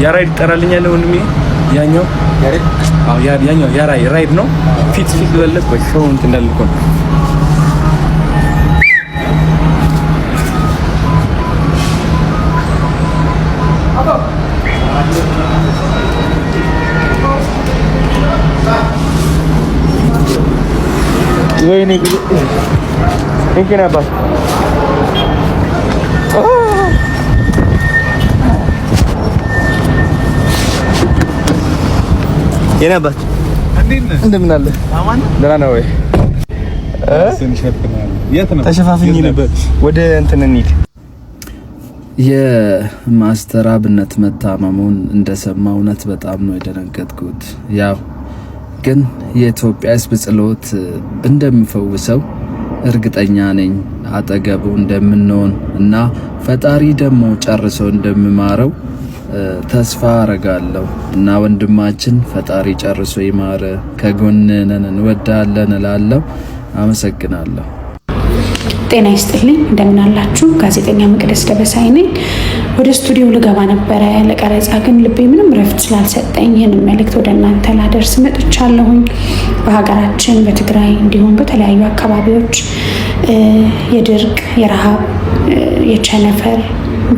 ያራይድ ይጠራልኛል ወንድሜ ያኛው ያራይድ አው ያኛው ያራይድ ነው ፊት ለለቆ ሾው እንት እንዳልኩ ነው ወይኔ እንከና ባስ የናባት እንደምን አለ አማን ደህና ነው ወይ ተሸፋፍኝ ነበር ወደ እንትን እንሂድ የማስተር አብነት መታመሙን እንደሰማው እውነት በጣም ነው የደነገጥኩት ያው ግን የኢትዮጵያ ሕዝብ ጸሎት እንደሚፈውሰው እርግጠኛ ነኝ አጠገቡ እንደምንሆን እና ፈጣሪ ደግሞ ጨርሶ እንደሚማረው ተስፋ አረጋለሁ እና ወንድማችን ፈጣሪ ጨርሶ ይማረ ከጎንነን እንወዳለን እላለሁ አመሰግናለሁ ጤና ይስጥልኝ እንደምን አላችሁ ጋዜጠኛ መቅደስ ደበሳይ ነኝ ወደ ስቱዲዮ ልገባ ነበር ለቀረጻ ግን ልቤ ምንም ረፍት ስላልሰጠኝ ይሄን መልእክት ወደ እናንተ ላደርስ መጥቻለሁኝ በሀገራችን በትግራይ እንዲሁም በተለያዩ አካባቢዎች የድርቅ የረሃብ የቸነፈር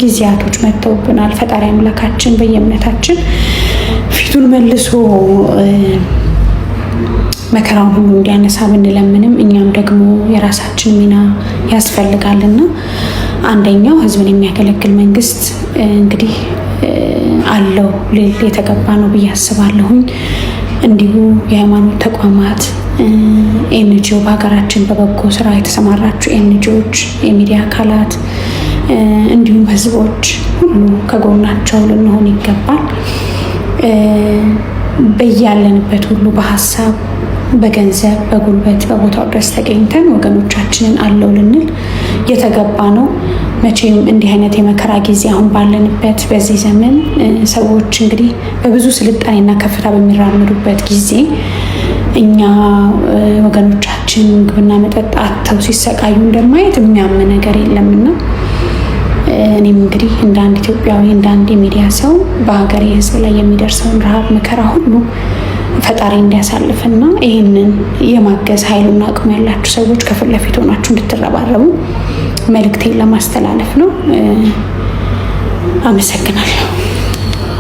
ጊዜያቶች መጥተውብናል ፈጣሪ አምላካችን በየእምነታችን ፊቱን መልሶ መከራውን ሁሉ እንዲያነሳ ብንለምንም እኛም ደግሞ የራሳችን ሚና ያስፈልጋልና አንደኛው ህዝብን የሚያገለግል መንግስት እንግዲህ አለው ሊል የተገባ ነው ብዬ አስባለሁኝ እንዲሁ የሃይማኖት ተቋማት ኤንጂኦ በሀገራችን በበጎ ስራ የተሰማራችሁ ኤንጂኦዎች የሚዲያ አካላት እንዲሁም ህዝቦች ሁሉ ከጎናቸው ልንሆን ይገባል በያለንበት ሁሉ በሐሳብ በገንዘብ በጉልበት በቦታው ድረስ ተገኝተን ወገኖቻችንን አለው ልንል የተገባ ነው መቼም እንዲህ አይነት የመከራ ጊዜ አሁን ባለንበት በዚህ ዘመን ሰዎች እንግዲህ በብዙ ስልጣኔና ከፍታ በሚራመዱበት ጊዜ እኛ ወገኖቻችን ምግብና መጠጥ አጥተው ሲሰቃዩ እንደማየት የሚያም ነገር የለምና እኔም እንግዲህ እንደ አንድ ኢትዮጵያዊ እንደ አንድ ሚዲያ ሰው በሀገሬ ህዝብ ላይ የሚደርሰውን ረሃብ መከራ ሁሉ ፈጣሪ እንዲያሳልፍና ይሄንን የማገዝ ኃይሉና አቅሙ ያላችሁ ሰዎች ከፊት ለፊት ሆናችሁ እንድትረባረቡ መልእክቴን ለማስተላለፍ ነው አመሰግናለሁ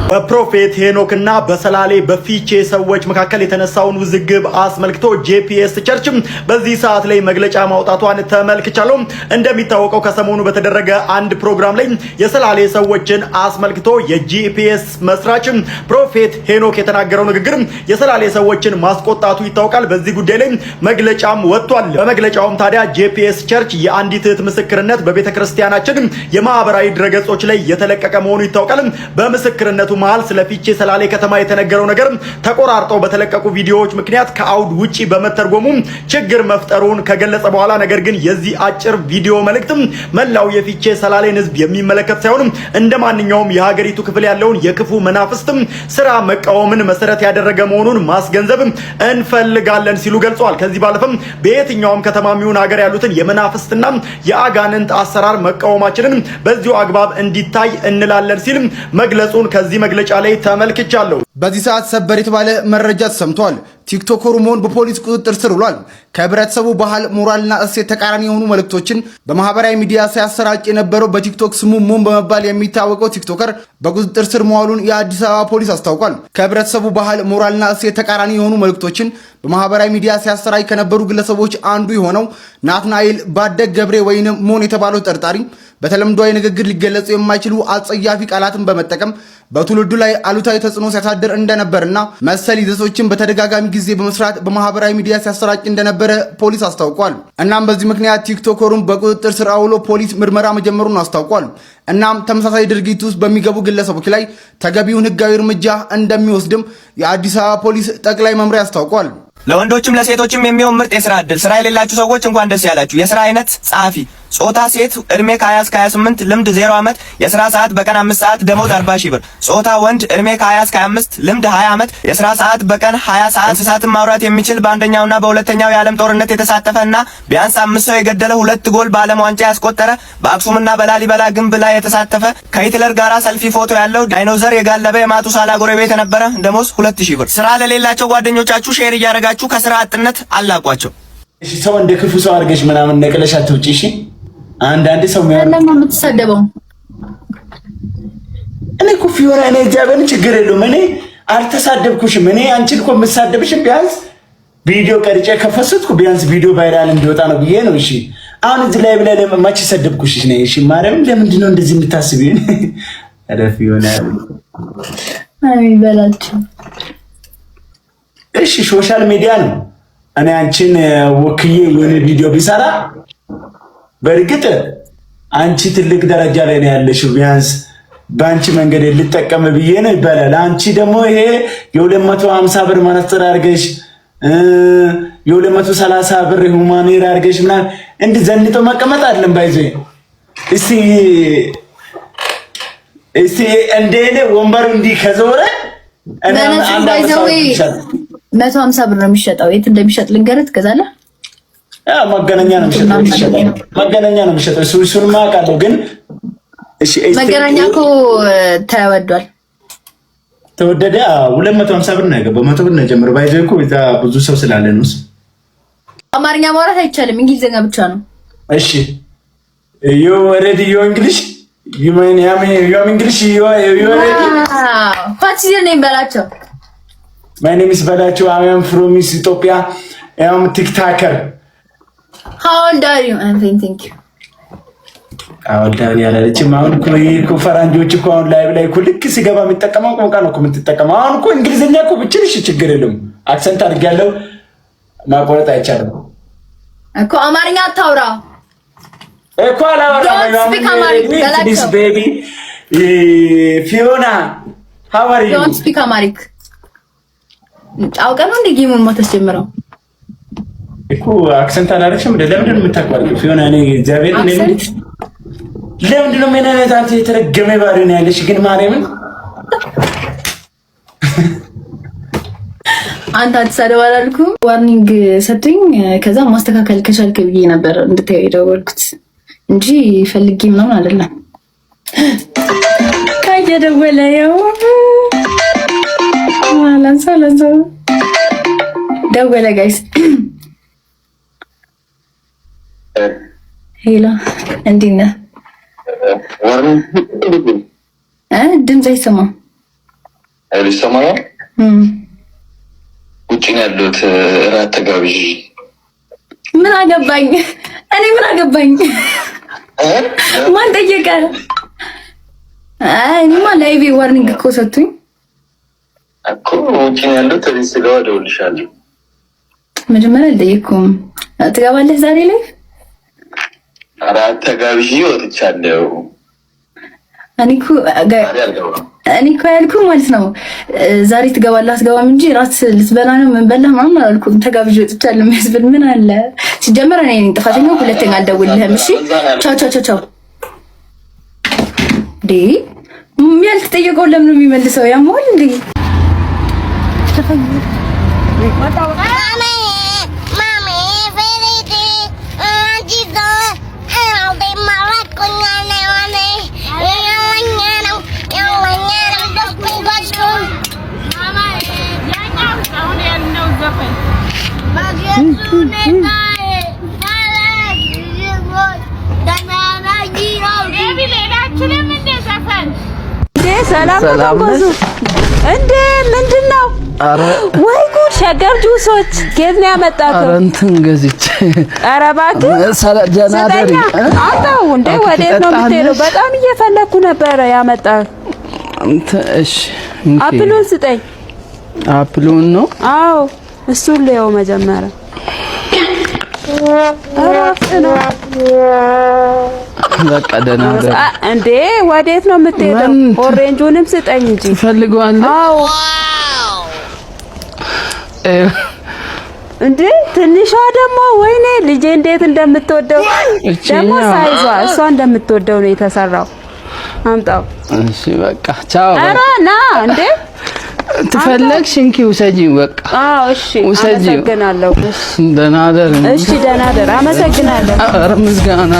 በፕሮፌት ሄኖክና በሰላሌ በፊቼ ሰዎች መካከል የተነሳውን ውዝግብ አስመልክቶ ጄፒኤስ ቸርች በዚህ ሰዓት ላይ መግለጫ ማውጣቷን ተመልክቻለሁ እንደሚታወቀው ከሰሞኑ በተደረገ አንድ ፕሮግራም ላይ የሰላሌ ሰዎችን አስመልክቶ የጂፒኤስ መስራች ፕሮፌት ሄኖክ የተናገረው ንግግር የሰላሌ ሰዎችን ማስቆጣቱ ይታወቃል በዚህ ጉዳይ ላይ መግለጫም ወጥቷል በመግለጫውም ታዲያ ጄፒኤስ ቸርች የአንዲት እህት ምስክርነት በቤተክርስቲያናችን የማህበራዊ ድረገጾች ላይ የተለቀቀ መሆኑ ይታወቃል በምስክርነቱ መሃል ስለ ፊቼ ሰላሌ ከተማ የተነገረው ነገር ተቆራርጠው በተለቀቁ ቪዲዮዎች ምክንያት ከአውድ ውጪ በመተርጎሙ ችግር መፍጠሩን ከገለጸ በኋላ ነገር ግን የዚህ አጭር ቪዲዮ መልእክት መላው የፊቼ ሰላሌን ህዝብ የሚመለከት ሳይሆን እንደማንኛውም የሀገሪቱ ክፍል ያለውን የክፉ መናፍስት ስራ መቃወምን መሰረት ያደረገ መሆኑን ማስገንዘብ እንፈልጋለን ሲሉ ገልጸዋል ከዚህ ባለፈም በየትኛውም ከተማሚውን ሀገር ያሉትን የመናፍስትና የአጋንንት አሰራር መቃወማችንን በዚሁ አግባብ እንዲታይ እንላለን ሲል መግለጹን ከዚህ መግለጫ ላይ ተመልክቻለሁ በዚህ ሰዓት ሰበር የተባለ መረጃ ተሰምቷል ቲክቶከሩ ሞን በፖሊስ ቁጥጥር ስር ውሏል ከህብረተሰቡ ባህል ሞራልና እሴት ተቃራኒ የሆኑ መልእክቶችን በማህበራዊ ሚዲያ ሲያሰራጭ የነበረው በቲክቶክ ስሙ ሞን በመባል የሚታወቀው ቲክቶከር በቁጥጥር ስር መዋሉን የአዲስ አበባ ፖሊስ አስታውቋል ከህብረተሰቡ ባህል ሞራልና እሴት ተቃራኒ የሆኑ መልእክቶችን በማህበራዊ ሚዲያ ሲያሰራጭ ከነበሩ ግለሰቦች አንዱ የሆነው ናትናኤል ባደግ ገብሬ ወይንም ሞን የተባለው ተጠርጣሪ በተለምዷዊ ንግግር ሊገለጹ የማይችሉ አጸያፊ ቃላትን በመጠቀም በትውልዱ ላይ አሉታዊ ተጽዕኖ ሲያሳድር እንደነበርና መሰል ይዘቶችን በተደጋጋሚ ጊዜ በመስራት በማህበራዊ ሚዲያ ሲያሰራጭ እንደነበረ ፖሊስ አስታውቋል እናም በዚህ ምክንያት ቲክቶከሩን በቁጥጥር ስር አውሎ ፖሊስ ምርመራ መጀመሩን አስታውቋል እናም ተመሳሳይ ድርጊት ውስጥ በሚገቡ ግለሰቦች ላይ ተገቢውን ህጋዊ እርምጃ እንደሚወስድም የአዲስ አበባ ፖሊስ ጠቅላይ መምሪያ አስታውቋል ለወንዶችም ለሴቶችም የሚሆን ምርጥ የሥራ ዕድል ስራ የሌላችሁ ሰዎች እንኳን ደስ ያላችሁ የሥራ አይነት ጸሐፊ ጾታ ሴት እድሜ ከ20 እስከ 28 ልምድ 0 ዓመት የሥራ ሰዓት በቀን 5 ሰዓት ደሞዝ 40,000 ብር። ጾታ ወንድ እድሜ ከ20 እስከ 25 ልምድ 20 ዓመት የሥራ ሰዓት በቀን 20 ሰዓት እንስሳትን ማውራት የሚችል በአንደኛውና በሁለተኛው የዓለም ጦርነት የተሳተፈና ቢያንስ 5 ሰው የገደለ 2 ጎል በዓለም ዋንጫ ያስቆጠረ በአክሱምና በላሊበላ ግንብ ላይ የተሳተፈ ከሂትለር ጋራ ሰልፊ ፎቶ ያለው ዳይኖዘር የጋለበ የማቱሳላ ጎረቤት የነበረ ደሞዝ 2,000 ብር። ስራ ለሌላቸው ጓደኞቻችሁ ሼር እያደረጋችሁ ከስራ አጥነት አላቋቸው። እሺ ሰው እንደ ክፉ ሰው አድርገሽ ምናምን ነቅለሽ አትውጪ። እሺ አንዳንድ ሰው ለምን የምትሰደበው? እኔ እኮ ፊዮና እኔ እግዚአብሔርን ችግር የለውም። እኔ አልተሳደብኩሽም። እኔ አንቺን እኮ የምሳደብሽም ቢያንስ ቪዲዮ ቀርጬ ከፈሰትኩ ቢያንስ ቪዲዮ ቫይራል እንዲወጣ ነው ብዬ ነው። እሺ አሁን እዚህ ላይ ብለህ ለማች ሰደብኩሽ ነኝ። እሺ ማርያም ለምንድን ነው እንደዚህ የምታስቢው? አረ ፊዮና አይ በላችሁ። እሺ ሶሻል ሚዲያ ነው። እኔ አንቺን ወክዬ የሆነ ቪዲዮ ቢሰራ በእርግጥ አንቺ ትልቅ ደረጃ ላይ ነው ያለሽው። ቢያንስ በአንቺ መንገድ ልጠቀም ብዬ ነው ይባላል። አንቺ ደግሞ ይሄ የ250 ብር መነጽር አድርገሽ የ230 ብር ሁማኔር አድርገሽ ምናምን እንዲህ ዘንጦ መቀመጥ አይደለም። ባይዞ እስቲ እንደኔ ወንበሩ እንዲህ ከዞረ እኔ አንድ አመሳው 150 ብር ነው የሚሸጠው። የት እንደሚሸጥ ልንገርህ፣ ትገዛለህ? መገናኛ ነው የሚሸጠው። እሱን ማውቃለሁ። ግን እሺ መገናኛ እኮ ተወዷል። ተወደደ። 250 ብር ነው ያገባው። 100 ብር ነው ጀምሮ ባይዘው እኮ እዛ ብዙ ሰው ስላለ ነው። አማርኛ ማውራት አይቻልም፣ እንግሊዝኛ ብቻ ነው። እሺ ዩ ሬዲ ዩ እንግሊሽ ዩ ማን ዩ እንግሊሽ ዩ ሬዲ what's your name በላቸው። my name is በላቸው። I am from Ethiopia. I am TikToker. How old are you? I'm fine, thank you. አወዳን ያላለችም አሁን እኮ ፈራንጆች እኮ አሁን ላይ እኮ ልክ ሲገባ የሚጠቀመው ቋንቋ ነው እኮ የምትጠቀመው። አሁን እኮ እንግሊዝኛ እኮ ብቻ ችግር የለም። አክሰንት አድርጌያለሁ፣ ማቆረጥ አይቻልም እኮ። አማርኛ አታውራ እኮ አላወራም። this baby Fiona, how are you? Don't speak Amharic. አውቀህ ነው እንደ ጌሙን ማተስጀምረው እኮ አክሰንት አላረግሽም። ለምንድን ነው የምታቋርጪው ፊዮና? እኔ እግዚአብሔር እኔ ለምንድን ነው ምን አይነት አንተ የተረገመ ባሪ ነው ያለሽ? ግን ማርያምን አንተ አትሳደብ አላልኩም? ዋርኒንግ ሰጡኝ። ከዛ ማስተካከል ከቻልክ ብዬ ነበር እንድታየው የደወልኩት እንጂ ፈልጌ ምናምን አይደለም። ካየደወለ ያው ላንሳው ደወለ ጋይስ። ሄሎ እንዴት ነህ? ድምፅ አይሰማም። አይሰማም። ውጭ ነው ያለሁት። እራት ተጋብዥ። ምን አገባኝ እኔ ምን አገባኝ? ማን ጠየቀ? እኔማ ላይቭ ዋርኒንግ እኮ ሰጡኝ እኮ። ውጭ ነው ያለሁት። እዚህ ስገባ እደውልልሻለሁ። መጀመሪያ አልጠየኩም። ትገባለህ ዛሬ ላይ? እራት ተጋብዥ ወጥቻለሁ። እኔ እኮ ያልኩህ ማለት ነው ዛሬ ትገባለህ አትገባም እንጂ ራት ልትበላ ነው ምን በላህ ምናምን አላልኩም። ተጋብዤ ወጥቻለሁ የሚያስብል ምን አለ? ሲጀመር እኔ ነኝ ጥፋተኛው። ሁለተኛ አልደውልልህም። እሺ ቻው ቻው ቻው። ያልተጠየቀውን ለምን ነው የሚመልሰው? ያሟል እንዴ? ሰላም እንዴ? ምንድን ነው? ወይ ጉድ! ሸገር ጁሶች ከየት ነው ያመጣከው? እንትን ገዝቼ። ኧረ እባክህ ሰላደሪ አጣው እንዴ? ወዴት ነው የምትሄደው? በጣም እየፈለኩ ነበረ ያመጣው። እሺ አፕሉን ስጠኝ። አፕሉን ነው? አዎ እሱን ሊያው መጀመሪያ በቃ ደህና አይደል እንዴ? ወዴት ነው የምትሄደው? ኦሬንጁንም ስጠኝ እንጂ ትፈልገዋለህ? አዎ እንዴ ትንሿ ደግሞ ወይኔ ልጄ እንዴት እንደምትወደው ደግሞ ሳይዟ እሷ እንደምትወደው ነው የተሰራው። አምጣው። እሺ በቃ ቻው። ኧረ ና እንዴ ትፈለግሽ እንኪ ውሰጂኝ በቃ። አዎ እሺ አመሰግናለሁ። ደህና ደር። እሺ ደህና ደር። አመሰግናለሁ። ኧረ ምስጋና